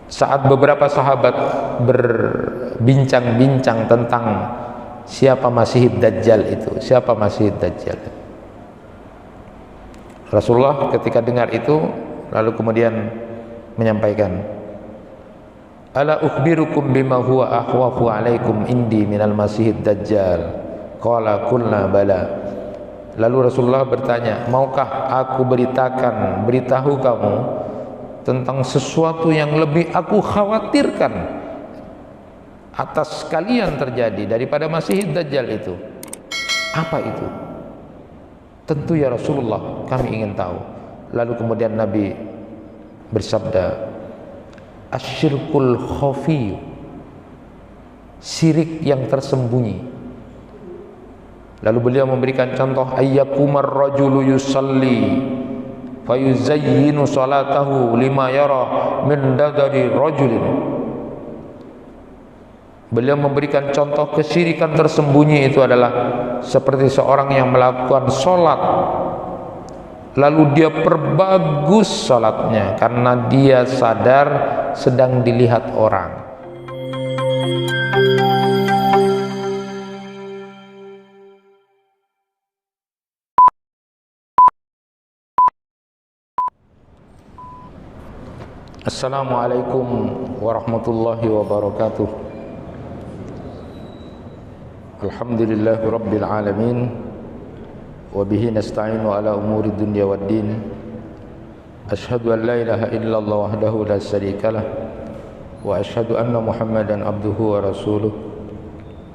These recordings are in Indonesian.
Saat beberapa sahabat berbincang-bincang tentang siapa Masih Dajjal itu, siapa Masih Dajjal, Rasulullah ketika dengar itu lalu kemudian menyampaikan, ala ukhbirukum bima huwa akhwafu alaikum indi minal Masih Dajjal. Qala qulna bala. Lalu Rasulullah bertanya, maukah aku beritahu kamu tentang sesuatu yang lebih aku khawatirkan atas kalian terjadi daripada Masih Dajjal itu? Apa itu? Tentu ya Rasulullah, kami ingin tahu. Lalu kemudian Nabi bersabda, asyirkul khafi, syirik yang tersembunyi. Lalu beliau memberikan contoh, ayyakumar rajulu yusalli fayuzayyinu salatahu lima yara min dadari rajulin. Beliau memberikan contoh kesyirikan tersembunyi itu adalah seperti seorang yang melakukan sholat lalu dia perbagus sholatnya karena dia sadar sedang dilihat orang. Assalamualaikum warahmatullahi wabarakatuh. Alhamdulillahi rabbil alamin, wa bihi nasta'inu ala umuri dunya waddin. Ashhadu an la ilaha illallah wahdahu la syarikalah, wa ashhadu anna Muhammadan abduhu wa rasuluh.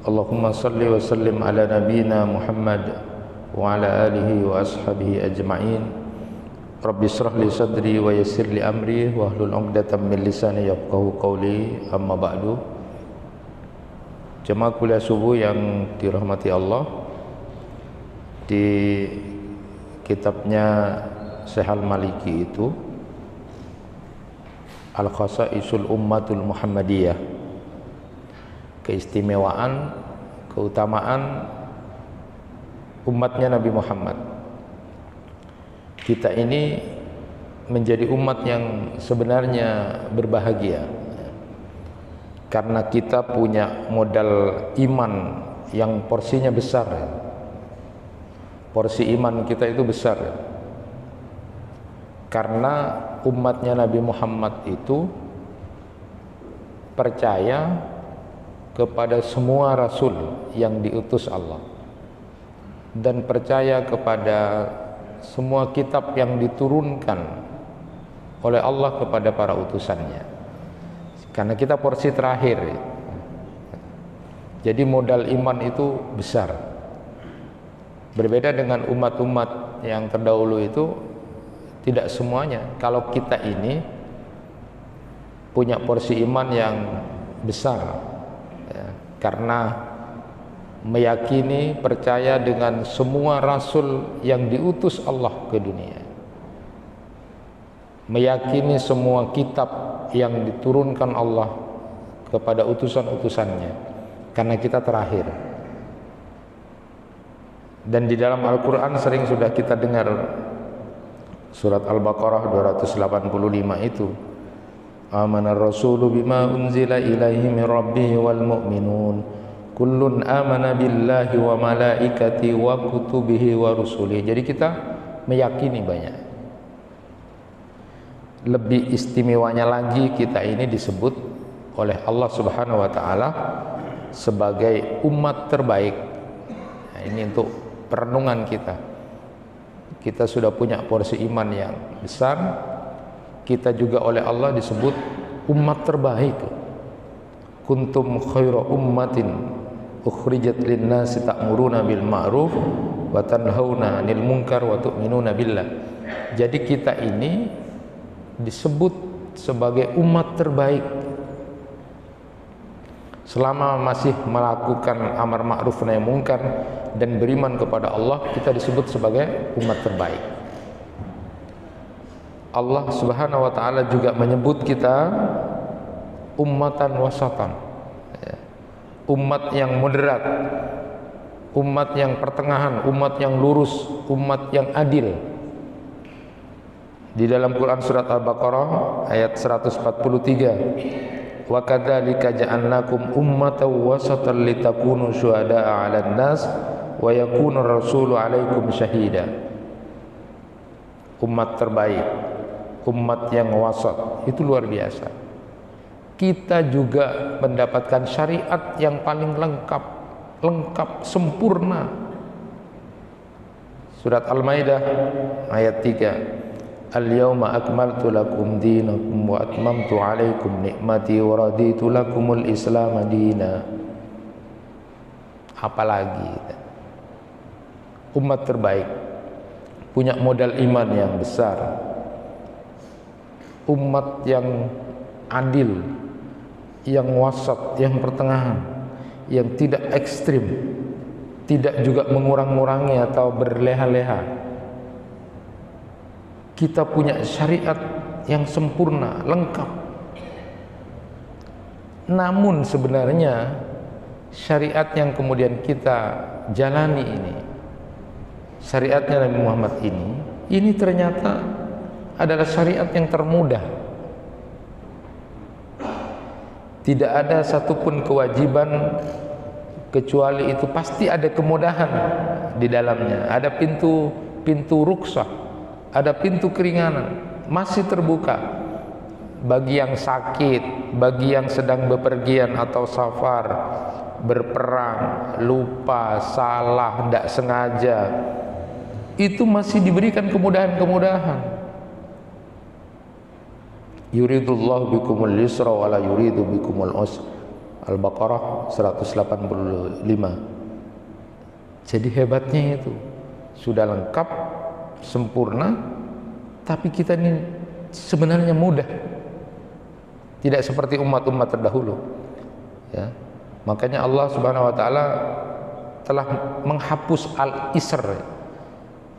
Allahumma salli wa sallim ala nabiyyina Muhammad wa ala alihi wa ashabihi ajma'in. Rabbi shrah li sadri wa yassir li amri wahlul 'uqdatam min lisani yafqahu qawli. Amma ba'du. Jemaah kuliah subuh yang dirahmati Allah, di kitabnya Syekh Al-Maliki itu Al-Khasa'isul Ummatul Muhammadiyah, keistimewaan, keutamaan umatnya Nabi Muhammad. Kita ini menjadi umat yang sebenarnya berbahagia karena kita punya modal iman yang porsinya besar. Porsi iman kita itu besar karena umatnya Nabi Muhammad itu percaya kepada semua rasul yang diutus Allah dan percaya kepada semua kitab yang diturunkan oleh Allah kepada para utusannya, karena kita porsi terakhir. Jadi modal iman itu besar. Berbeda dengan umat-umat yang terdahulu itu tidak semuanya. Kalau kita ini punya porsi iman yang besar ya, karena meyakini, percaya dengan semua rasul yang diutus Allah ke dunia, meyakini semua kitab yang diturunkan Allah kepada utusan-utusannya, karena kita terakhir. Dan di dalam Al-Quran sering sudah kita dengar surat Al-Baqarah 285 itu, amanar rasulu bima unzila ilaihi min rabbihi wal mu'minun kullun amana billahi wa malaikati wa kutubihi wa rusulih. Jadi kita meyakini banyak. Lebih istimewanya lagi, kita ini disebut oleh Allah Subhanahu wa taala sebagai umat terbaik. Nah, ini untuk perenungan kita. Kita sudah punya porsi iman yang besar. Kita juga oleh Allah disebut umat terbaik. Kuntum khaira ummatin ukhrijat linnasi ta'muruna bil ma'ruf wa tanhauna 'anil munkar wa tu'minuna billah. Jadi kita ini disebut sebagai umat terbaik. Selama masih melakukan amar ma'ruf nahi munkar dan beriman kepada Allah, kita disebut sebagai umat terbaik. Allah Subhanahu wa taala juga menyebut kita ummatan wasatan, umat yang moderat, umat yang pertengahan, umat yang lurus, umat yang adil. Di dalam Quran surat Al-Baqarah ayat 143, wa kadzalika ja'alnakum ummatan wasatan litakunu syuhada'a 'alan nas wa yakuna rasulu 'alaikum syahida. Umat terbaik, umat yang wasat, itu luar biasa. Kita juga mendapatkan syariat yang paling lengkap, sempurna. Surat Al-Maidah ayat 3, Al-yawma akmaltu lakum dinakum wa atmamtu alaikum ni'mati wa raditu lakumul islam dina. Apalagi umat terbaik, punya modal iman yang besar, umat yang adil, yang wasat, yang pertengahan, yang tidak ekstrim, tidak juga mengurang-ngurangi atau berleha-leha. Kita punya syariat yang sempurna, lengkap. Namun sebenarnya syariat yang kemudian kita jalani ini, syariatnya Nabi Muhammad ini ternyata adalah syariat yang termudah. Tidak ada satupun kewajiban kecuali itu pasti ada kemudahan di dalamnya. Ada pintu ruksah, ada pintu keringanan, masih terbuka bagi yang sakit, bagi yang sedang bepergian atau safar, berperang, lupa, salah, tidak sengaja. Itu masih diberikan kemudahan-kemudahan. Yuridullahu bikumul yusra wa la yuridu bikumul usra. Al-Baqarah 185. Jadi hebatnya itu sudah lengkap, sempurna, tapi kita ini sebenarnya mudah. Tidak seperti umat-umat terdahulu. Ya. Makanya Allah Subhanahu wa taala telah menghapus al-isr.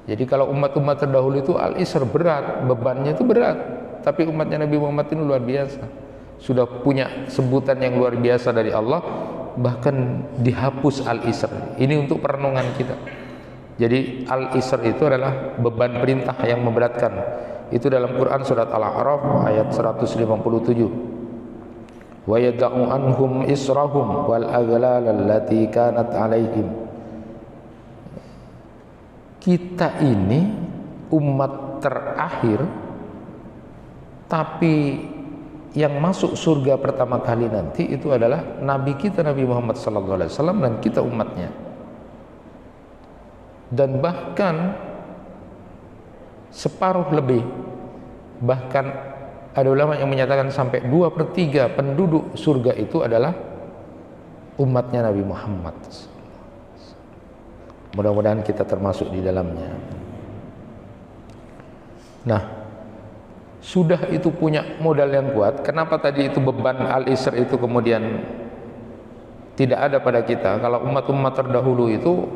Jadi kalau umat-umat terdahulu itu al-isr berat, bebannya itu berat. Tapi umatnya Nabi Muhammad ini luar biasa. Sudah punya sebutan yang luar biasa dari Allah, bahkan dihapus al-isr. Ini untuk perenungan kita. Jadi al-isr itu adalah beban perintah yang memberatkan. Itu dalam Quran surat Al-A'raf ayat 157. Wa yad'u anhum israhum wal aghlal allati kanat 'alaihim. Kita ini umat terakhir, tapi yang masuk surga pertama kali nanti itu adalah Nabi kita Nabi Muhammad SAW dan kita umatnya. Dan bahkan separuh lebih, bahkan ada ulama yang menyatakan sampai 2/3 penduduk surga itu adalah umatnya Nabi Muhammad. Mudah-mudahan kita termasuk di dalamnya. Nah, sudah itu punya modal yang kuat. Kenapa tadi itu beban al-isr itu kemudian tidak ada pada kita? Kalau umat-umat terdahulu itu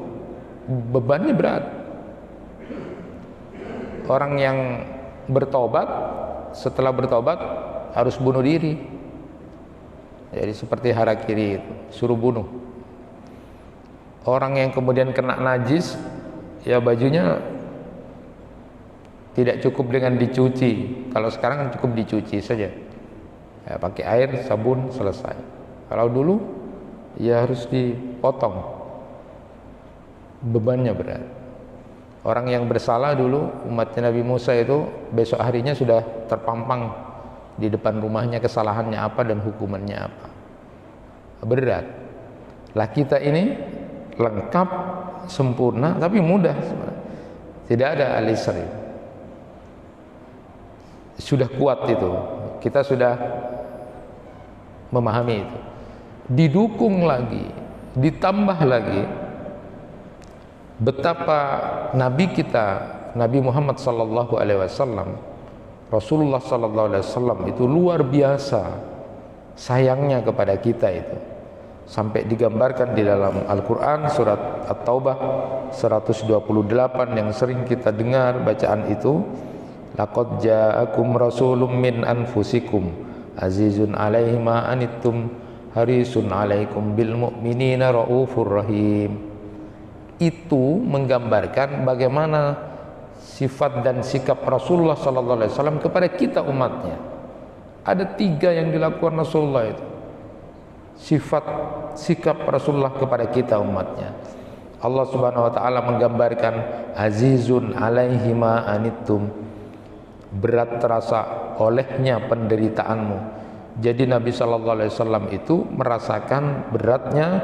bebannya berat. Orang yang bertobat, setelah bertobat harus bunuh diri. Jadi seperti harakiri itu, suruh bunuh. Orang yang kemudian kena najis, ya bajunya tidak cukup dengan dicuci. Kalau sekarang kan cukup dicuci saja, ya, pakai air, sabun, selesai. Kalau dulu ya harus dipotong, bebannya berat. Orang yang bersalah dulu, umatnya Nabi Musa itu besok harinya sudah terpampang di depan rumahnya kesalahannya apa dan hukumannya apa. Berat. Lah kita ini lengkap, sempurna, tapi mudah sebenarnya. Tidak ada al-isr. Sudah kuat itu. Kita sudah memahami itu. Didukung lagi, ditambah lagi betapa Nabi kita, Nabi Muhammad sallallahu alaihi wasallam, Rasulullah sallallahu alaihi wasallam itu luar biasa sayangnya kepada kita itu. Sampai digambarkan di dalam Al-Qur'an surat At-Taubah 128 yang sering kita dengar bacaan itu, laqad ja'akum rasulun min anfusikum azizun 'alaihi ma anittum harisun 'alaikum bil mu'minina raufur rahim. Itu menggambarkan bagaimana sifat dan sikap Rasulullah sallallahu alaihi wasallam kepada kita umatnya. Ada 3 yang dilakukan Rasulullah itu. Sifat sikap Rasulullah kepada kita umatnya. Allah Subhanahu wa taala menggambarkan azizun alaihi ma anittum, berat terasa olehnya penderitaanmu. Jadi Nabi sallallahu alaihi wasallam itu merasakan beratnya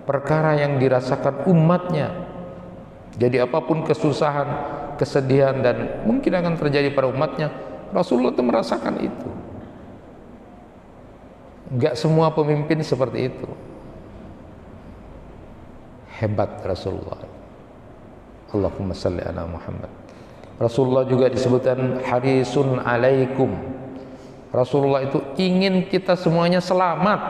perkara yang dirasakan umatnya. Jadi apapun kesusahan, kesedihan dan mungkin akan terjadi pada umatnya, Rasulullah itu merasakan itu. Enggak semua pemimpin seperti itu. Hebat Rasulullah. Allahumma salli ala Muhammad. Rasulullah juga disebutkan harisun alaikum. Rasulullah itu ingin kita semuanya selamat,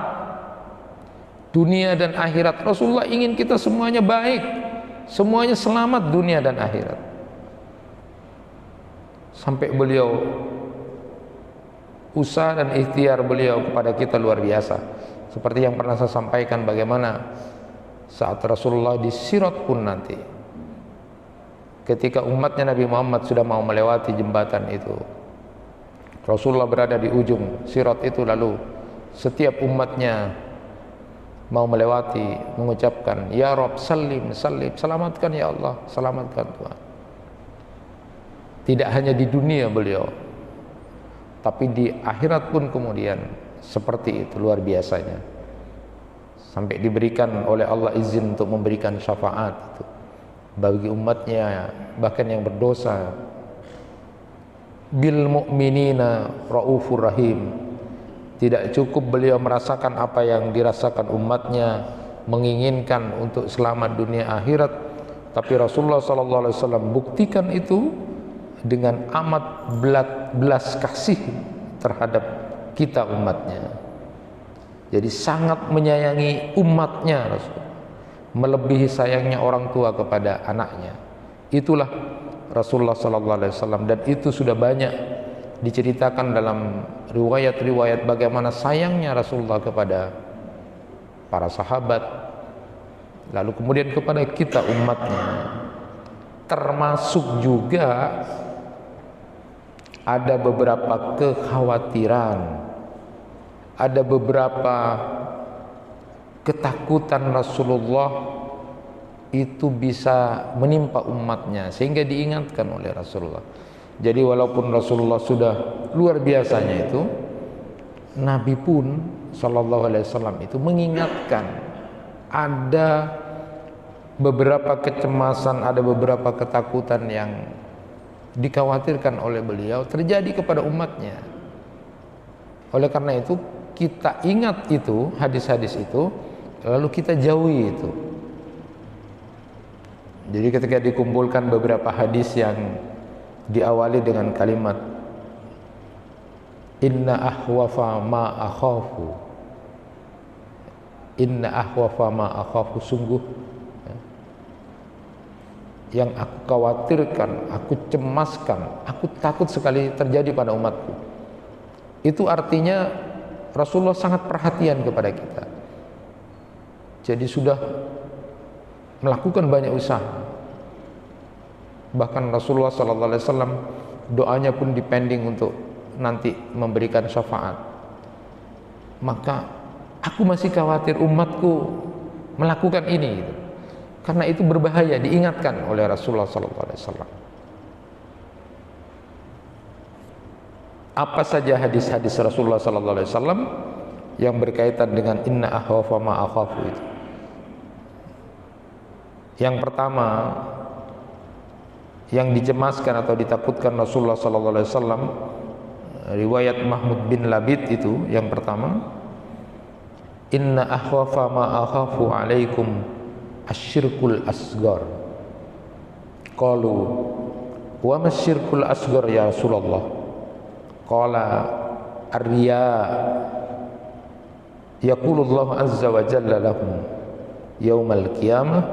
dunia dan akhirat. Rasulullah ingin kita semuanya baik, semuanya selamat dunia dan akhirat. Sampai beliau, usaha dan ikhtiar beliau kepada kita luar biasa. Seperti yang pernah saya sampaikan, bagaimana saat Rasulullah di Sirat pun nanti, ketika umatnya Nabi Muhammad sudah mau melewati jembatan itu, Rasulullah berada di ujung Sirat itu, lalu setiap umatnya mau melewati mengucapkan, Ya Rabb salim, salim, selamatkan ya Allah, selamatkan Tuhan. Tidak hanya di dunia beliau, tapi di akhirat pun kemudian seperti itu, luar biasanya. Sampai diberikan oleh Allah izin untuk memberikan syafaat itu bagi umatnya, bahkan yang berdosa. Bil mu'minina raufur rahim. Tidak cukup beliau merasakan apa yang dirasakan umatnya, menginginkan untuk selamat dunia akhirat, tapi Rasulullah sallallahu alaihi wasallam buktikan itu dengan amat belas kasih terhadap kita umatnya. Jadi sangat menyayangi umatnya Rasul, melebihi sayangnya orang tua kepada anaknya. Itulah Rasulullah sallallahu alaihi wasallam, dan itu sudah banyak diceritakan dalam riwayat-riwayat bagaimana sayangnya Rasulullah kepada para sahabat, lalu kemudian kepada kita umatnya. Termasuk juga ada beberapa kekhawatiran, ada beberapa ketakutan Rasulullah itu bisa menimpa umatnya, sehingga diingatkan oleh Rasulullah. Jadi walaupun Rasulullah sudah luar biasanya itu, Nabi pun sallallahu alaihi wasallam itu mengingatkan ada beberapa kecemasan, ada beberapa ketakutan yang dikhawatirkan oleh beliau terjadi kepada umatnya. Oleh karena itu kita ingat itu, hadis-hadis itu, lalu kita jauhi itu. Jadi ketika dikumpulkan beberapa hadis yang diawali dengan kalimat inna ahwafa ma akhafu, inna ahwafa ma akhafu, sungguh yang aku khawatirkan, aku cemaskan, aku takut sekali terjadi pada umatku. Itu artinya Rasulullah sangat perhatian kepada kita. Jadi sudah melakukan banyak usaha. Bahkan Rasulullah sallallahu alaihi wasallam doanya pun dipending untuk nanti memberikan syafaat. Maka aku masih khawatir umatku melakukan ini gitu. Karena itu berbahaya, diingatkan oleh Rasulullah sallallahu alaihi wasallam. Apa saja hadis-hadis Rasulullah sallallahu alaihi wasallam yang berkaitan dengan inna ahwafa ma akhafu itu? Yang pertama yang dicemaskan atau ditakutkan Rasulullah sallallahu alaihi wasallam, riwayat Mahmud bin Labid itu yang pertama, inna ahwafa ma akhafu alaikum asyirkul asgar. Qalu wa masyirkul asgar ya Rasulullah? Qala ar-riya. Yaqulullahu azza wa jalla lahum yaumal qiyamah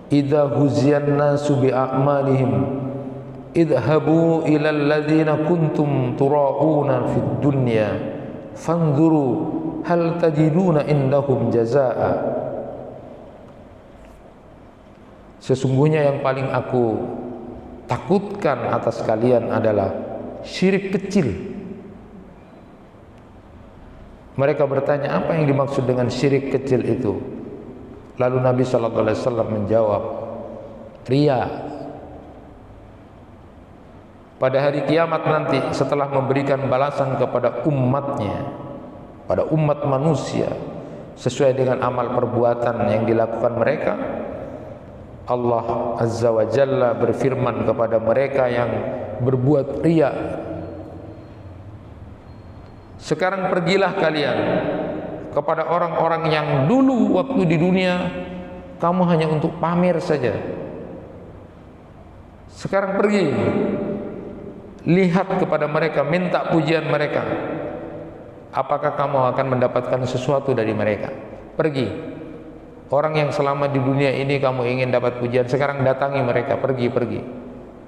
idza huziyan nasu bi a'malihim idhabu ila alladhina kuntum tura'una fid dunya fanzuru hal tajiduna indahum jazaa. Sesungguhnya yang paling aku takutkan atas kalian adalah syirik kecil. Mereka bertanya, apa yang dimaksud dengan syirik kecil itu? Lalu Nabi SAW menjawab, riya. Pada hari kiamat nanti, setelah memberikan balasan kepada umatnya, pada umat manusia sesuai dengan amal perbuatan yang dilakukan mereka, Allah Azza wa Jalla berfirman kepada mereka yang berbuat riya, sekarang pergilah kalian kepada orang-orang yang dulu waktu di dunia kamu hanya untuk pamer saja. Sekarang pergi, lihat kepada mereka, minta pujian mereka. Apakah kamu akan mendapatkan sesuatu dari mereka? Pergi. Orang yang selama di dunia ini kamu ingin dapat pujian, sekarang datangi mereka, pergi.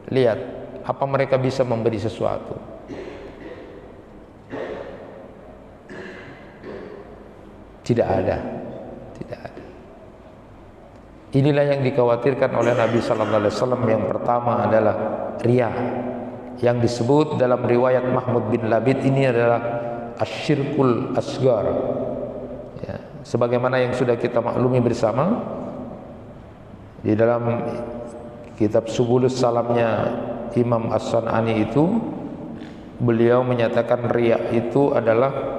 Lihat, apa mereka bisa memberi sesuatu. Tidak ada. Inilah yang dikhawatirkan oleh Nabi sallallahu alaihi wasallam. Yang pertama adalah riya. Yang disebut dalam riwayat Mahmud bin Labid ini adalah asyirkul asgar. Ya, sebagaimana yang sudah kita maklumi bersama di dalam kitab Subulus Salamnya Imam As-San'ani itu, beliau menyatakan riya itu adalah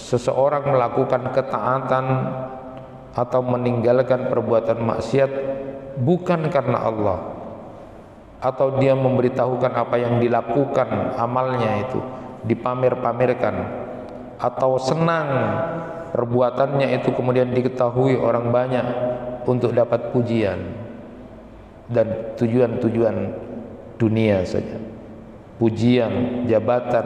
seseorang melakukan ketaatan atau meninggalkan perbuatan maksiat bukan karena Allah, atau dia memberitahukan apa yang dilakukan amalnya itu dipamer-pamerkan, atau senang perbuatannya itu kemudian diketahui orang banyak untuk dapat pujian dan tujuan-tujuan dunia saja, pujian, jabatan,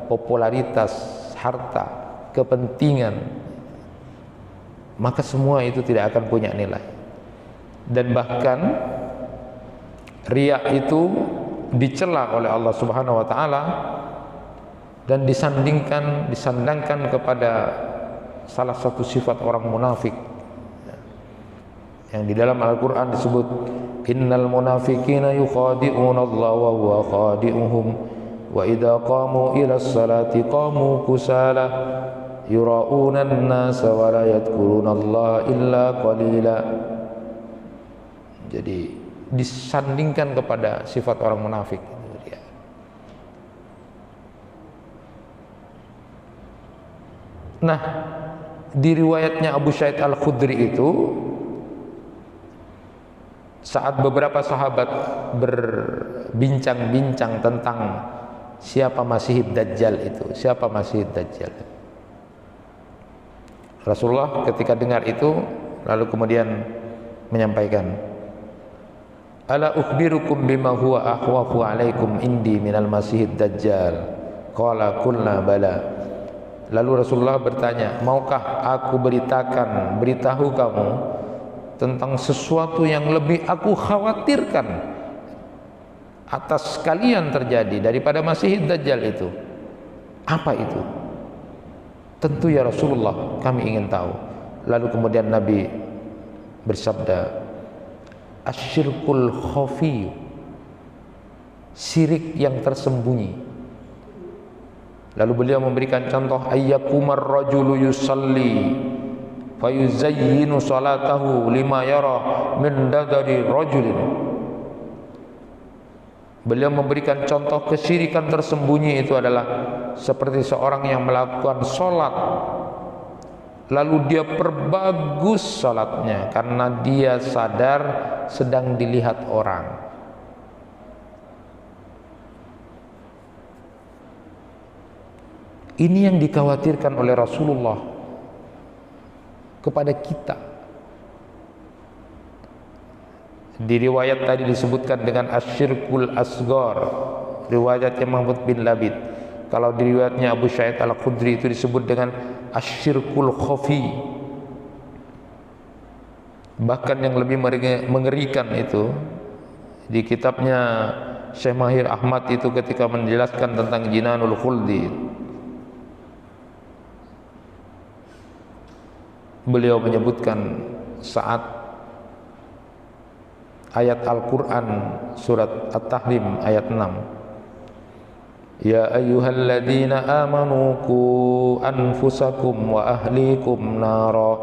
popularitas, harta, kepentingan, maka semua itu tidak akan punya nilai. Dan bahkan riya itu dicela oleh Allah Subhanahu wa taala dan disandangkan kepada salah satu sifat orang munafik yang di dalam Al-Qur'an disebut, innal munafiqina yukhadi'una Allah wa huwa khadi'uhum wa idza qamu ila sholati qamu kusala yura'una an-nasa wa la yadhkuruna Allah illa qalila. Jadi disandingkan kepada sifat orang munafik. Nah, di riwayatnya Abu Sa'id Al-Khudri itu, saat beberapa sahabat berbincang-bincang tentang siapa Masih Dajjal itu, siapa Masih Dajjal, Rasulullah ketika dengar itu lalu kemudian menyampaikan, ala ukhbirukum bima huwa akhwafu alaikum indi minal Masihid Dajjal. Qala qulna bala. Lalu Rasulullah bertanya, maukah aku beritahu kamu tentang sesuatu yang lebih aku khawatirkan atas kalian terjadi daripada Masihid Dajjal itu? Apa itu? Tentu ya Rasulullah, kami ingin tahu. Lalu kemudian Nabi bersabda, asyirkul khafi, syirik yang tersembunyi. Lalu beliau memberikan contoh, ayyakumar rajulu yusalli fayuzayyinu salatahu lima yara min dadari rajulin. Beliau memberikan contoh kesyirikan tersembunyi itu adalah seperti seorang yang melakukan sholat lalu dia perbagus sholatnya karena dia sadar sedang dilihat orang. Ini yang dikhawatirkan oleh Rasulullah kepada kita. Di riwayat tadi disebutkan dengan asyirkul asgar, riwayatnya Mahmud bin Labid. Kalau di riwayatnya Abu Sa'id Al-Khudri itu disebut dengan asyirkul khafi. Bahkan yang lebih mengerikan itu di kitabnya Syekh Mahir Ahmad itu ketika menjelaskan tentang Jinanul Khuldi, beliau menyebutkan saat ayat Al-Quran surat At-Tahrim ayat 6. Ya ayyuhalladzina amanu qu anfusakum wa ahlikum nara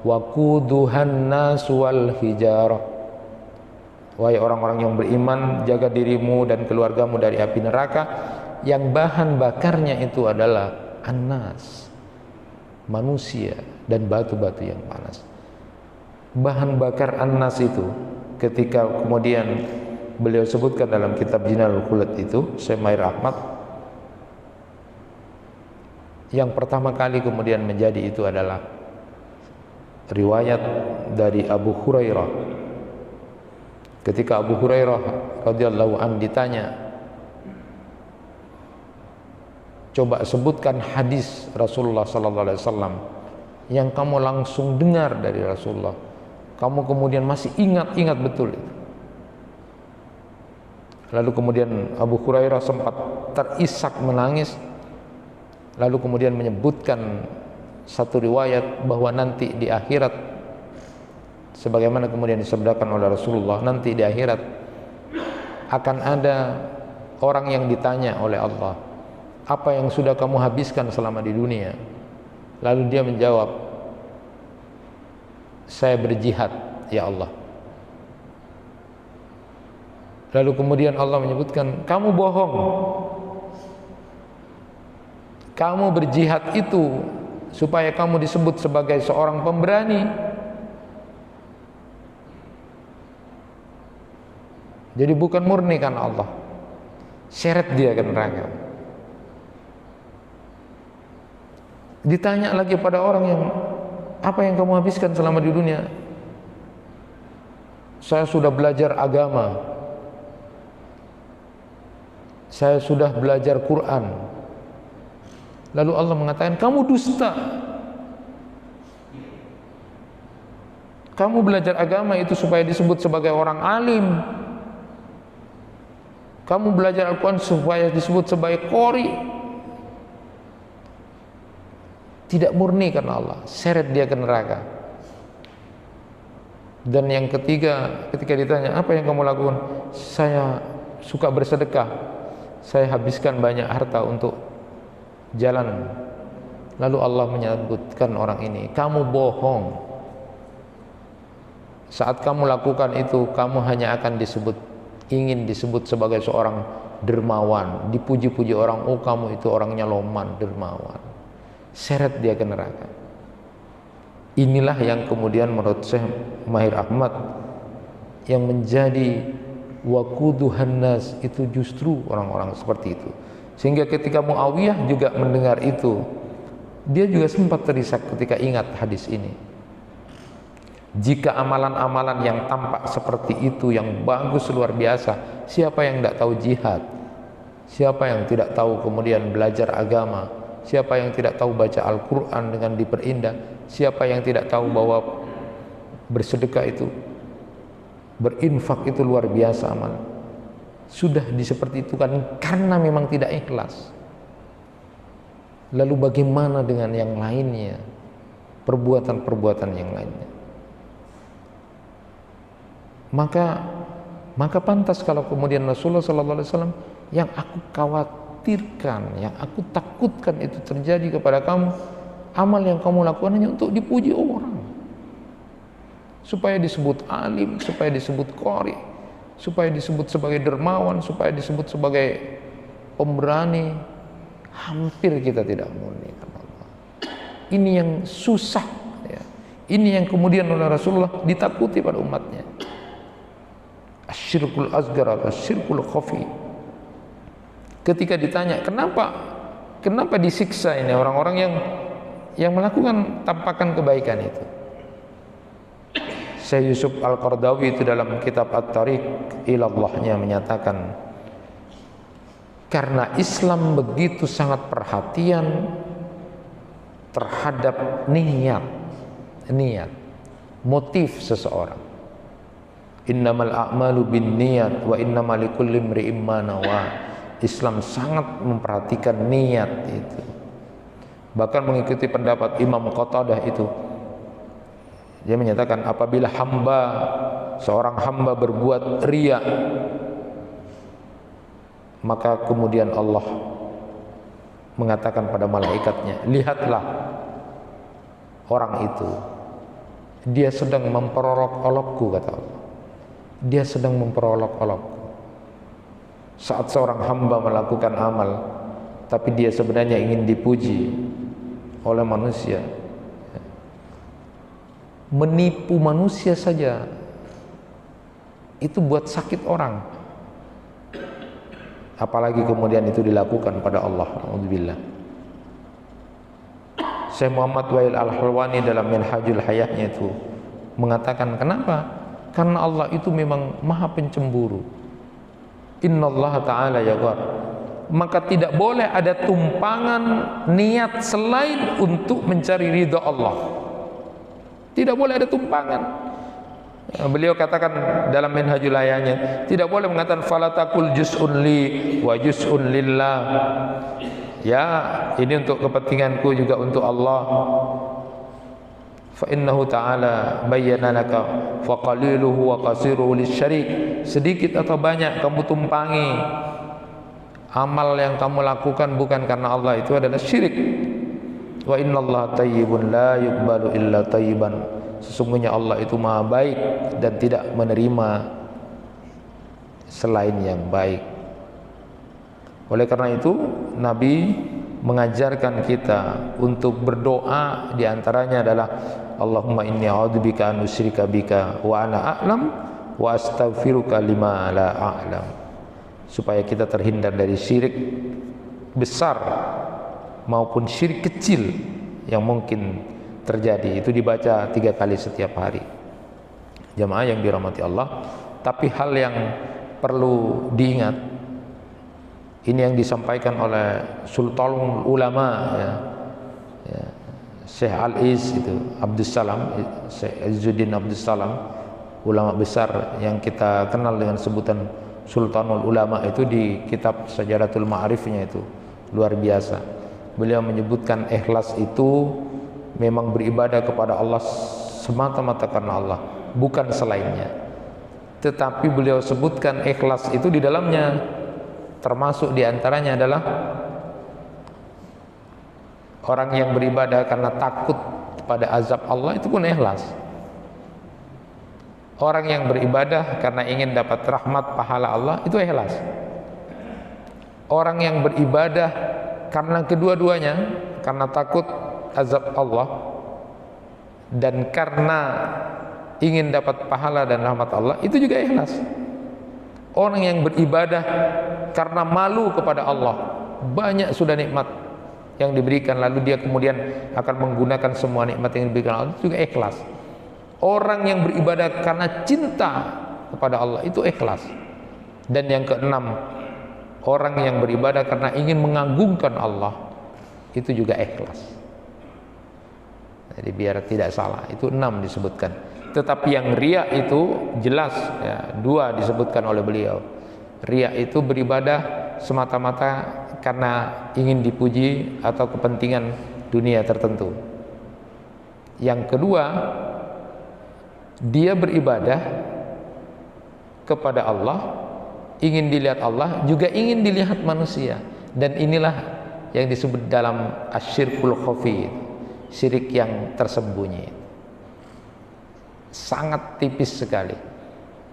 wa quduhan nas wal hijarah. Wahai orang-orang yang beriman, jaga dirimu dan keluargamu dari api neraka yang bahan bakarnya itu adalah annas, manusia, dan batu-batu yang panas. Bahan bakar annas itu ketika kemudian beliau sebutkan dalam kitab Jinal Khulad itu, Syekh Mahir Ahmad, yang pertama kali kemudian menjadi itu adalah riwayat dari Abu Hurairah. Ketika Abu Hurairah radhiyallahu anhu ditanya, coba sebutkan hadis Rasulullah sallallahu alaihi wasallam yang kamu langsung dengar dari Rasulullah, kamu kemudian masih ingat betul itu. Lalu kemudian Abu Hurairah sempat terisak menangis, lalu kemudian menyebutkan satu riwayat bahwa nanti di akhirat, sebagaimana kemudian disabdakan oleh Rasulullah, nanti di akhirat akan ada orang yang ditanya oleh Allah, apa yang sudah kamu habiskan selama di dunia? Lalu dia menjawab, saya berjihad ya Allah. Lalu kemudian Allah menyebutkan, kamu bohong, kamu berjihad itu supaya kamu disebut sebagai seorang pemberani. Jadi bukan murni kan Allah, seret dia ke neraka. Ditanya lagi pada orang yang, apa yang kamu habiskan selama di dunia? Saya sudah belajar agama, saya sudah belajar Quran. Lalu Allah mengatakan, kamu dusta. Kamu belajar agama itu supaya disebut sebagai orang alim, kamu belajar Al-Quran supaya disebut sebagai qori. Tidak murni karena Allah, seret dia ke neraka. Dan yang ketiga, ketika ditanya, apa yang kamu lakukan? Saya suka bersedekah, saya habiskan banyak harta untuk jalan. Lalu Allah menyebutkan orang ini, kamu bohong. Saat kamu lakukan itu, kamu hanya akan ingin disebut sebagai seorang dermawan, dipuji-puji orang, oh kamu itu orangnya loman, dermawan. Seret dia ke neraka. Inilah yang kemudian menurut Syekh Mahir Ahmad yang menjadi waquduhan nas, itu justru orang-orang seperti itu. Sehingga ketika Muawiyah juga mendengar itu, dia juga sempat terisak ketika ingat hadis ini. Jika amalan-amalan yang tampak seperti itu, yang bagus luar biasa, siapa yang tidak tahu jihad? Siapa yang tidak tahu kemudian belajar agama? Siapa yang tidak tahu baca Al-Quran dengan diperindah? Siapa yang tidak tahu bahwa bersedekah itu, berinfak itu luar biasa amal? Sudah seperti itu kan karena memang tidak ikhlas. Lalu bagaimana dengan yang lainnya? Perbuatan-perbuatan yang lainnya. Maka pantas kalau kemudian Rasulullah SAW, yang aku khawatirkan, yang aku takutkan itu terjadi kepada kamu, amal yang kamu lakukan hanya untuk dipuji orang, supaya disebut alim, supaya disebut qori, supaya disebut sebagai dermawan, supaya disebut sebagai pemberani. Hampir kita tidak murni karena Allah. Ini yang susah ya. Ini yang kemudian oleh Rasulullah ditakuti pada umatnya. Asyirkul asgar atau asyirkul khafi. Ketika ditanya kenapa disiksa ini orang-orang yang melakukan tampakan kebaikan itu, Syekh Yusuf Al-Qardawi itu dalam kitab At-Tariq Ilallahnya menyatakan, karena Islam begitu sangat perhatian terhadap niat, motif seseorang. Innamal a'malu binniyat wa innamal likulli imri'in ma nawa. Islam sangat memperhatikan niat itu. Bahkan mengikuti pendapat Imam Qatadah itu, Dia menyatakan apabila seorang hamba berbuat riya, maka kemudian Allah mengatakan pada malaikatnya, lihatlah orang itu, dia sedang memperolok-olokku, kata Allah. Dia sedang memperolok-olokku. Saat seorang hamba melakukan amal, tapi dia sebenarnya ingin dipuji oleh manusia, menipu manusia saja itu buat sakit orang, apalagi kemudian itu dilakukan pada Allah. Alhamdulillah. Syekh Muhammad Wail Al-Halwani dalam Minhajul Hayahnya itu mengatakan, kenapa? Karena Allah itu memang maha pencemburu. Innallaha ta'ala yaghar. Maka tidak boleh ada tumpangan niat selain untuk mencari ridha Allah. Tidak boleh ada tumpangan. Beliau katakan dalam Minhajul Hayahnya, tidak boleh mengatakan falatakul juz'un li wa juz'un lillah. Ya, ini untuk kepentinganku juga untuk Allah. Fa innahu ta'ala bayyana laka fa qaliluhu wa qasiruhu lisyarik. Sedikit atau banyak kamu tumpangi amal yang kamu lakukan bukan karena Allah, itu adalah syirik. Wa innallaha thayyibun la yuqbalu illa thayyiban. Sesungguhnya Allah itu maha baik dan tidak menerima selain yang baik. Oleh karena itu Nabi mengajarkan kita untuk berdoa, diantaranya adalah Allahumma inni a'udzubika an usyrika bika wa ana a'lam wa astaghfiruka lima la a'lam, supaya kita terhindar dari syirik besar maupun syirik kecil yang mungkin terjadi. Itu dibaca 3 kali setiap hari. Jamaah yang dirahmati Allah, tapi hal yang perlu diingat, ini yang disampaikan oleh Sultanul Ulama, ya, Syekh Al-Iz itu Abdus Salam, Syekh Izzuddin Abdus Salam, ulama besar yang kita kenal dengan sebutan Sultanul Ulama, itu di kitab Sajaratul Ma'arifnya itu luar biasa. Beliau menyebutkan ikhlas itu memang beribadah kepada Allah semata-mata karena Allah, bukan selainnya. Tetapi beliau sebutkan ikhlas itu di dalamnya termasuk diantaranya adalah orang yang beribadah karena takut pada azab Allah, itu pun ikhlas. Orang yang beribadah karena ingin dapat rahmat pahala Allah, itu ikhlas. Orang yang beribadah karena kedua-duanya, karena takut azab Allah dan karena ingin dapat pahala dan rahmat Allah, itu juga ikhlas. Orang yang beribadah karena malu kepada Allah, banyak sudah nikmat yang diberikan, lalu dia kemudian akan menggunakan semua nikmat yang diberikan Allah, itu juga ikhlas. Orang yang beribadah karena cinta kepada Allah, itu ikhlas. Dan yang keenam, orang yang beribadah karena ingin mengagungkan Allah, itu juga ikhlas. Jadi biar tidak salah, itu 6 disebutkan. Tetapi yang riya itu jelas, ya, 2 disebutkan oleh beliau. Riya itu beribadah semata-mata karena ingin dipuji atau kepentingan dunia tertentu. Yang kedua, dia beribadah kepada Allah, ingin dilihat Allah, juga ingin dilihat manusia. Dan inilah yang disebut dalam asyirkul khafi, syirik yang tersembunyi. Sangat tipis sekali,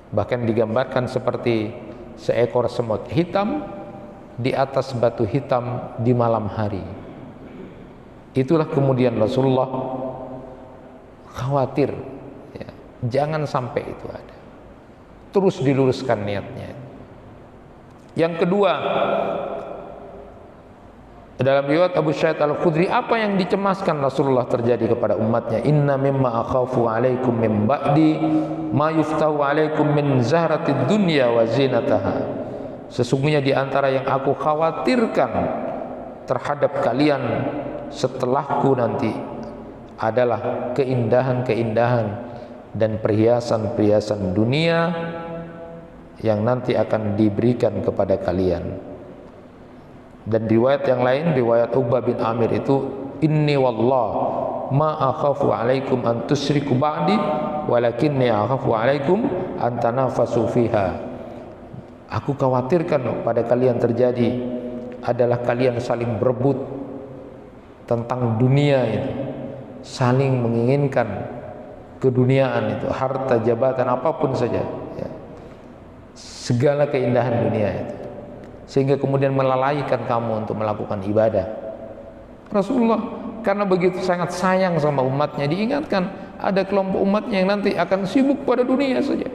bahkan digambarkan seperti seekor semut hitam di atas batu hitam di malam hari. Itulah kemudian Rasulullah khawatir, ya, jangan sampai itu ada. Terus diluruskan niatnya. Yang kedua, dalam riwayat Abu Sa'id Al-Khudri, apa yang dicemaskan Rasulullah terjadi kepada umatnya? Inna mimma akhafu alaikum min ba'di ma yuftahu alaikum min zahratid dunya wa zinataha. Sesungguhnya di antara yang aku khawatirkan terhadap kalian setelahku nanti adalah keindahan-keindahan dan perhiasan-perhiasan dunia yang nanti akan diberikan kepada kalian. Dan riwayat yang lain, riwayat Uqbah bin Amir itu, inni wallah ma akhafu alaikum an tusyriku ba'di walakinni akhafu alaikum an tanafasu fiha. Aku khawatirkan pada kalian terjadi adalah kalian saling berebut tentang dunia itu, saling menginginkan keduniaan itu, harta, jabatan, apapun saja ya. Segala keindahan dunia itu, sehingga kemudian melalaikan kamu untuk melakukan ibadah. Rasulullah karena begitu sangat sayang sama umatnya, diingatkan ada kelompok umatnya yang nanti akan sibuk pada dunia saja,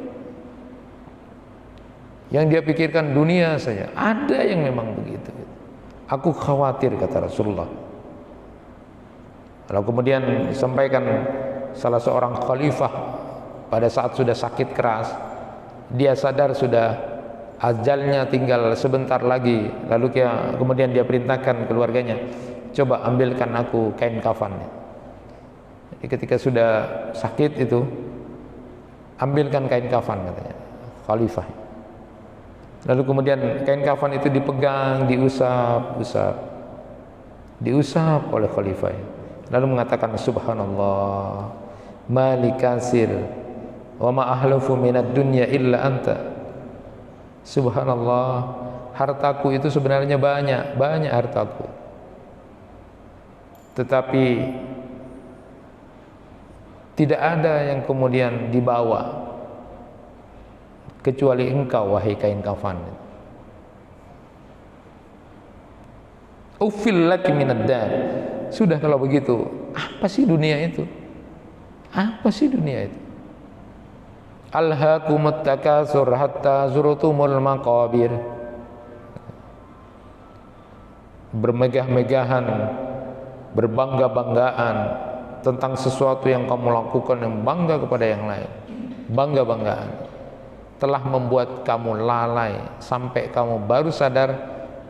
yang dia pikirkan dunia saja. Ada yang memang begitu. Aku khawatir, kata Rasulullah. Lalu kemudian disampaikan salah seorang khalifah pada saat sudah sakit keras, dia sadar sudah ajalnya tinggal sebentar lagi, lalu kemudian dia perintahkan keluarganya, coba ambilkan aku kain kafan. Jadi ketika sudah sakit itu, ambilkan kain kafan, katanya khalifah. Lalu kemudian kain kafan itu dipegang, diusap oleh khalifah. Lalu mengatakan, subhanallah, malikasir wa ma ahlafu minad dunya illa anta. Subhanallah, hartaku itu sebenarnya banyak hartaku, tetapi tidak ada yang kemudian dibawa kecuali engkau, wahai kain kafan. Ufil laki minad dar. Sudah kalau begitu, apa sih dunia itu? Apa sih dunia itu? Alhaakumut takasur hatta zurtumul maqabir. Bermegah-megahan, berbangga-banggaan tentang sesuatu yang kamu lakukan yang bangga kepada yang lain. Bangga-banggaan telah membuat kamu lalai sampai kamu baru sadar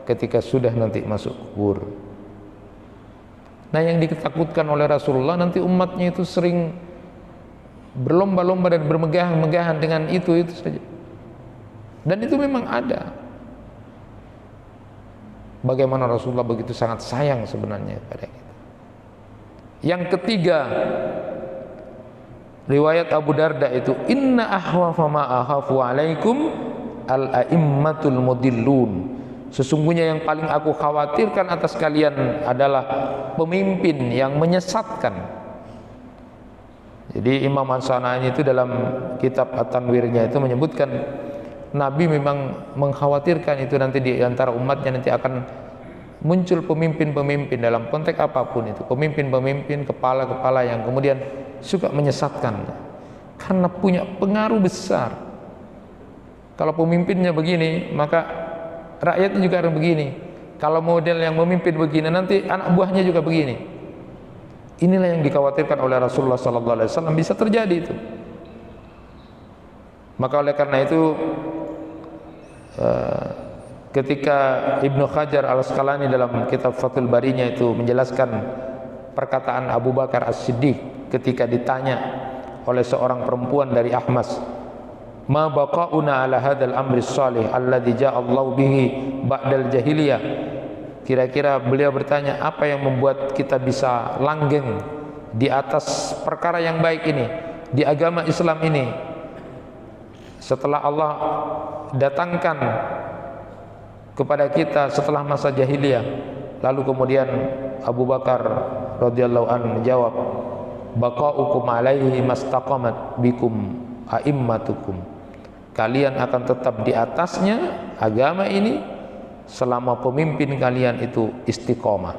ketika sudah nanti masuk kubur. Nah, yang ditakutkan oleh Rasulullah nanti umatnya itu sering berlomba-lomba dan bermegah-megahan dengan itu saja. Dan itu memang ada. Bagaimana Rasulullah begitu sangat sayang sebenarnya pada kita. Yang ketiga, riwayat Abu Darda itu, inna ahwafa ma akhafu alaikum al-a'immatul mudillun. Sesungguhnya yang paling aku khawatirkan atas kalian adalah pemimpin yang menyesatkan. Jadi Imam As-San'ani itu dalam kitab At-Tanwirnya itu menyebutkan Nabi memang mengkhawatirkan itu nanti di antara umatnya nanti akan muncul pemimpin-pemimpin dalam konteks apapun itu, pemimpin-pemimpin, kepala-kepala yang kemudian suka menyesatkan karena punya pengaruh besar. Kalau pemimpinnya begini, maka rakyatnya juga akan begini. Kalau model yang memimpin begini, nanti anak buahnya juga begini. Inilah yang dikhawatirkan oleh Rasulullah SAW, bisa terjadi itu. Maka oleh karena itu, ketika Ibnu Hajar Al-Asqalani dalam kitab Fathul Barinya itu menjelaskan perkataan Abu Bakar As-Siddiq ketika ditanya oleh seorang perempuan dari Ahmas, ma baqauna ala hadzal amri shalih alladzi ja'allahu bihi ba'dal jahiliyah. Kira-kira beliau bertanya, apa yang membuat kita bisa langgeng di atas perkara yang baik ini, di agama Islam ini, setelah Allah datangkan kepada kita setelah masa jahiliyah. Lalu kemudian Abu Bakar radhiyallahu anhu menjawab, baqaukum alaihi mastaqamat bikum a'immatukum. Kalian akan tetap di atasnya agama ini selama pemimpin kalian itu istiqomah.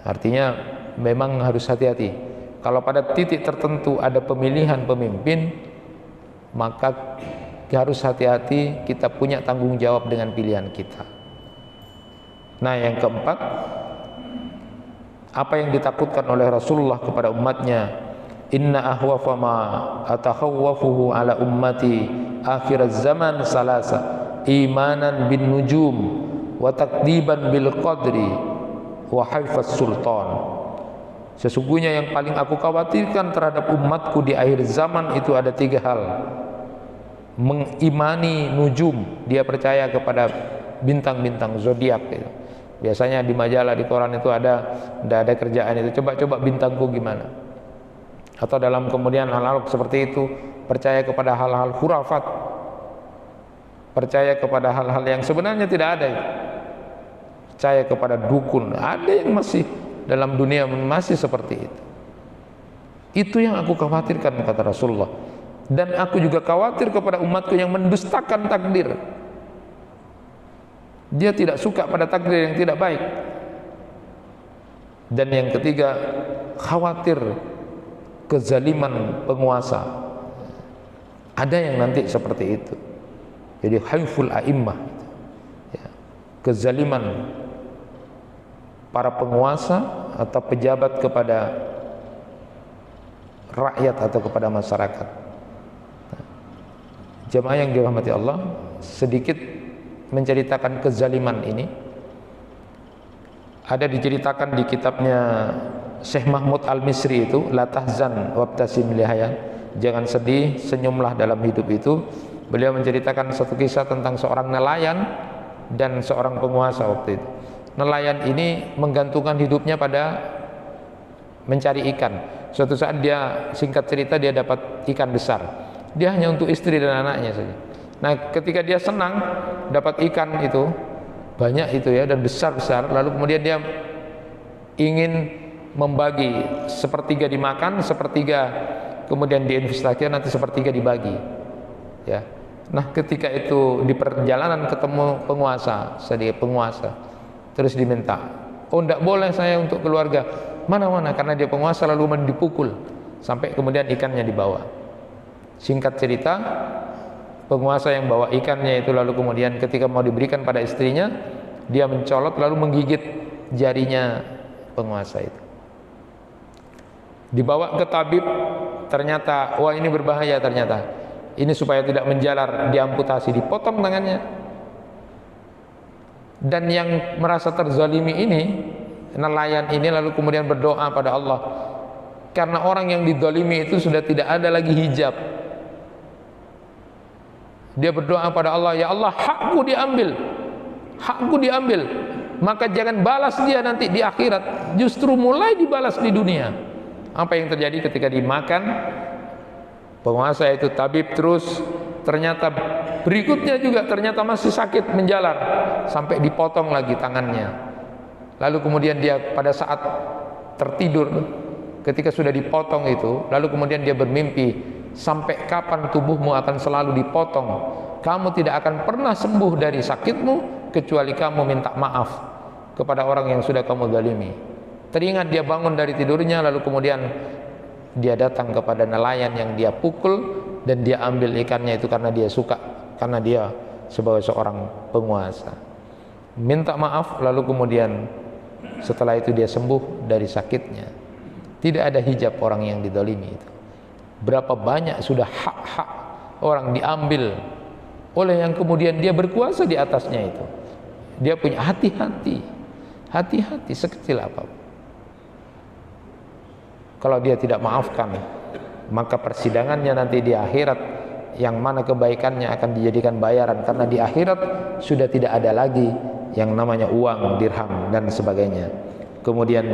Artinya memang harus hati-hati. Kalau pada titik tertentu ada pemilihan pemimpin, maka harus hati-hati, kita punya tanggung jawab dengan pilihan kita. Nah, yang keempat, apa yang ditakutkan oleh Rasulullah kepada umatnya, inna ahwafa ma atakhawwafuhu ala ummati akhir zaman salasa, imanan bin nujum wa takdiban bil qadri wa haifaz sultan. Sesungguhnya yang paling aku khawatirkan terhadap umatku di akhir zaman itu ada tiga hal. Mengimani nujum, dia percaya kepada bintang-bintang zodiak itu. Biasanya di majalah, di koran itu tidak ada kerjaan itu. Coba bintangku gimana? Atau dalam kemudian hal-hal seperti itu, percaya kepada hal-hal khurafat, percaya kepada hal-hal yang sebenarnya tidak ada itu. Percaya kepada dukun. Ada yang masih dalam dunia masih seperti itu. Itu yang aku khawatirkan, kata Rasulullah. Dan aku juga khawatir kepada umatku yang mendustakan takdir. Dia tidak suka pada takdir yang tidak baik. Dan yang ketiga, khawatir kezaliman penguasa. Ada yang nanti seperti itu. Jadi haiful a'immah, ya, kezaliman para penguasa atau pejabat kepada rakyat atau kepada masyarakat. Jemaah yang dirahmati Allah, sedikit menceritakan kezaliman ini. Ada diceritakan di kitabnya Syekh Mahmud Al-Misri itu, La tahzan wabtasim lihaya, jangan sedih, senyumlah dalam hidup itu. Beliau menceritakan satu kisah tentang seorang nelayan dan seorang penguasa waktu itu. Nelayan ini menggantungkan hidupnya pada mencari ikan. Suatu saat dia, singkat cerita, dia dapat ikan besar. Dia hanya untuk istri dan anaknya saja. Nah, ketika dia senang dapat ikan itu banyak itu ya, dan besar-besar, lalu kemudian dia ingin membagi, sepertiga dimakan, sepertiga kemudian diinvestasikan, nanti sepertiga dibagi. Ya. Nah, ketika itu di perjalanan ketemu penguasa, terus diminta, oh tidak boleh saya untuk keluarga. Mana-mana, karena dia penguasa lalu dipukul sampai kemudian ikannya dibawa. Singkat cerita, penguasa yang bawa ikannya itu lalu kemudian ketika mau diberikan pada istrinya, dia mencolot lalu menggigit jarinya penguasa itu. Dibawa ke tabib, ternyata wah ini berbahaya, ternyata ini supaya tidak menjalar, diamputasi, dipotong tangannya. Dan yang merasa terzalimi ini, nelayan ini lalu kemudian berdoa pada Allah, karena orang yang dizalimi itu sudah tidak ada lagi hijab. Dia berdoa pada Allah, ya Allah, hakku diambil, maka jangan balas dia nanti di akhirat, justru mulai dibalas di dunia. Apa yang terjadi ketika dimakan penguasa itu tabib, terus ternyata berikutnya juga ternyata masih sakit menjalar sampai dipotong lagi tangannya. Lalu kemudian dia pada saat tertidur, ketika sudah dipotong itu, lalu kemudian dia bermimpi, sampai kapan tubuhmu akan selalu dipotong? Kamu tidak akan pernah sembuh dari sakitmu kecuali kamu minta maaf kepada orang yang sudah kamu zalimi. Teringat dia bangun dari tidurnya, lalu kemudian dia datang kepada nelayan yang dia pukul dan dia ambil ikannya itu karena dia suka, karena dia sebagai seorang penguasa. Minta maaf, lalu kemudian setelah itu dia sembuh dari sakitnya. Tidak ada hijab orang yang dizalimi itu. Berapa banyak sudah hak-hak orang diambil oleh yang kemudian dia berkuasa di atasnya itu. Dia punya hati-hati sekecil apapun. Kalau dia tidak maafkan, maka persidangannya nanti di akhirat, yang mana kebaikannya akan dijadikan bayaran, karena di akhirat sudah tidak ada lagi yang namanya uang, dirham dan sebagainya. Kemudian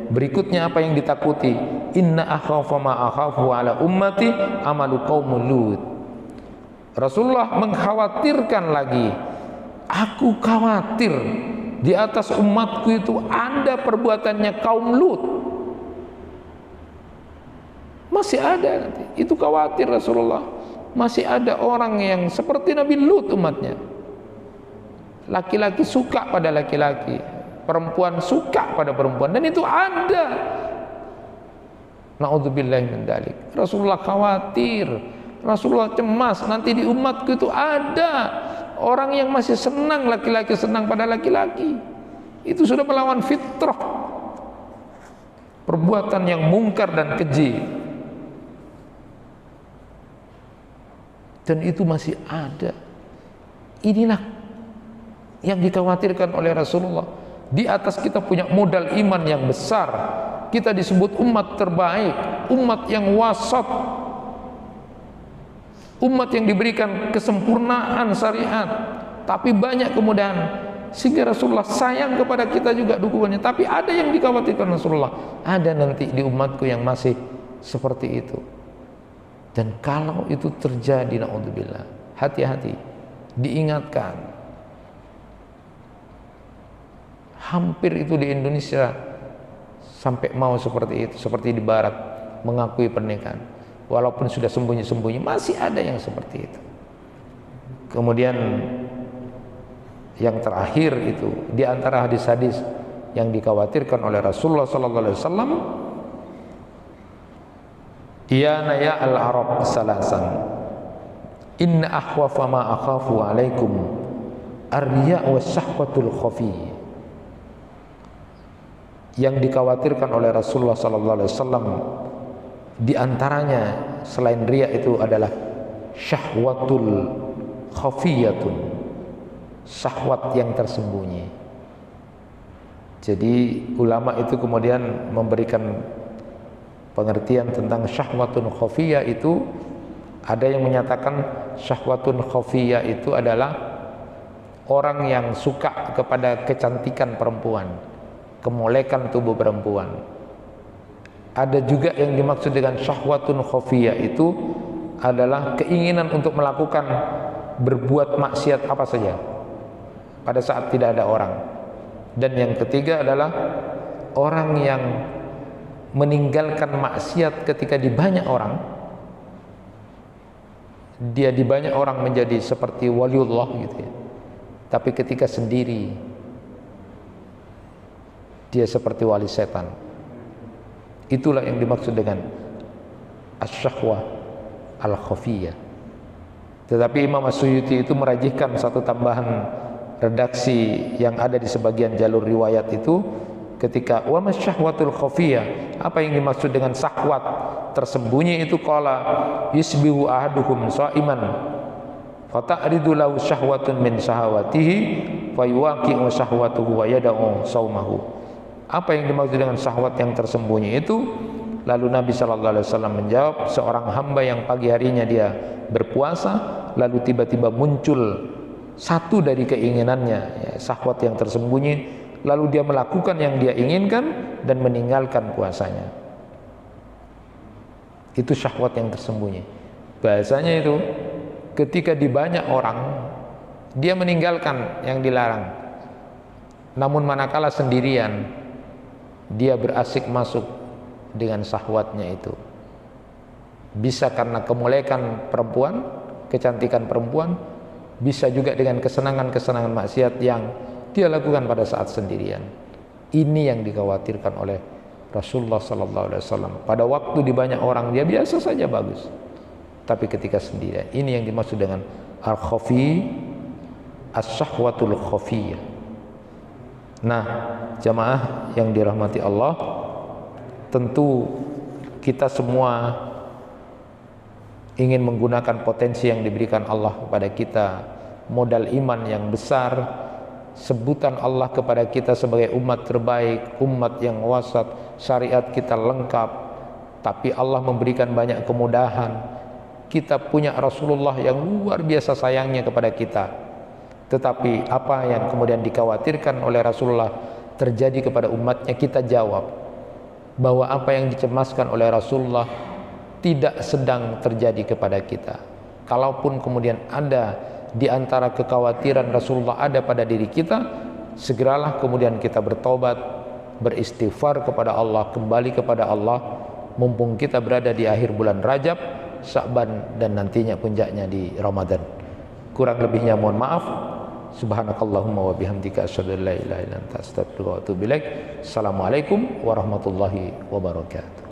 berikutnya apa yang ditakuti? Inna akhafu ma akhafu ala ummati amalu qaumul Lut. Rasulullah mengkhawatirkan lagi, aku khawatir di atas umatku itu ada perbuatannya kaum Lut. Masih ada nanti. Itu khawatir Rasulullah. Masih ada orang yang seperti Nabi Lut umatnya. Laki-laki suka pada laki-laki, perempuan suka pada perempuan, dan itu ada. Na'udzubillahi min dzalik. Rasulullah khawatir, Rasulullah cemas, nanti di umatku itu ada orang yang masih senang laki-laki senang pada laki-laki. Itu sudah melawan fitrah, perbuatan yang mungkar dan keji. Dan itu masih ada. Inilah yang dikhawatirkan oleh Rasulullah. Di atas kita punya modal iman yang besar. Kita disebut umat terbaik, umat yang wasat, umat yang diberikan kesempurnaan syariat. Tapi banyak kemudian sehingga Rasulullah sayang kepada kita juga dukungannya. Tapi ada yang dikhawatirkan Rasulullah, ada nanti di umatku yang masih seperti itu. Dan kalau itu terjadi, naudzubillah, hati-hati, diingatkan. Hampir itu di Indonesia sampai mau seperti itu, seperti di Barat mengakui pernikahan, walaupun sudah sembunyi-sembunyi masih ada yang seperti itu. Kemudian yang terakhir itu di antara hadis-hadis yang dikhawatirkan oleh Rasulullah sallallahu alaihi wasallam, ya naya al-arab salasan inna akhwafa ma akhafu alaikum ar-riya' wa syahwatul khafi. Yang dikhawatirkan oleh Rasulullah sallallahu alaihi wasallam di antaranya selain riya itu adalah syahwatul khafiyatun, syahwat yang tersembunyi. Jadi ulama itu kemudian memberikan pengertian tentang syahwatun khafiyah itu, ada yang menyatakan syahwatun khafiyah itu adalah orang yang suka kepada kecantikan perempuan, kemolekan tubuh perempuan. Ada juga yang dimaksud dengan syahwatun khafiyah itu adalah keinginan untuk melakukan berbuat maksiat apa saja pada saat tidak ada orang. Dan yang ketiga adalah orang yang meninggalkan maksiat ketika di banyak orang. Dia di banyak orang menjadi seperti waliullah gitu ya. Tapi ketika sendiri dia seperti wali setan. Itulah yang dimaksud dengan asyahwah al-khafiyah. Tetapi Imam As-Suyuti itu merajihkan satu tambahan redaksi yang ada di sebagian jalur riwayat itu, ketika wa masyahwatul khafiyah, apa yang dimaksud dengan syahwat tersembunyi itu, qala yusbihu ahaduhum shaiman fata'ridu lahu syahwatun min syahawatihi fayuwaqi'u syahwatuhu wa yada'u saumahu. Apa yang dimaksud dengan syahwat yang tersembunyi itu? Lalu Nabi SAW menjawab, seorang hamba yang pagi harinya dia berpuasa, lalu tiba-tiba muncul satu dari keinginannya, ya, syahwat yang tersembunyi, lalu dia melakukan yang dia inginkan dan meninggalkan puasanya. Itu syahwat yang tersembunyi. Bahasanya itu ketika di banyak orang dia meninggalkan yang dilarang, namun manakala sendirian dia berasik masuk dengan syahwatnya itu. Bisa karena kemolekan perempuan, kecantikan perempuan, bisa juga dengan kesenangan-kesenangan maksiat yang dia lakukan pada saat sendirian. Ini yang dikhawatirkan oleh Rasulullah sallallahu alaihi wasallam. Pada waktu di banyak orang dia biasa saja bagus, tapi ketika sendirian, ini yang dimaksud dengan al-khafi, as-syahwatul khafiyah. Nah, jamaah yang dirahmati Allah, tentu kita semua ingin menggunakan potensi yang diberikan Allah kepada kita, modal iman yang besar, sebutan Allah kepada kita sebagai umat terbaik, umat yang wasat, syariat kita lengkap, tapi Allah memberikan banyak kemudahan. Kita punya Rasulullah yang luar biasa sayangnya kepada kita. Tetapi apa yang kemudian dikhawatirkan oleh Rasulullah terjadi kepada umatnya, kita jawab bahwa apa yang dicemaskan oleh Rasulullah tidak sedang terjadi kepada kita. Kalaupun kemudian ada di antara kekhawatiran Rasulullah ada pada diri kita, segeralah kemudian kita bertobat, beristighfar kepada Allah, kembali kepada Allah, mumpung kita berada di akhir bulan Rajab, Sya'ban, dan nantinya puncaknya di Ramadan. Kurang lebihnya mohon maaf. Subhanakallahumma wa bihamdika asyhadu an la ilaha illa anta astaghfiruka wa atubu ilaik. Assalamualaikum warahmatullahi wabarakatuh.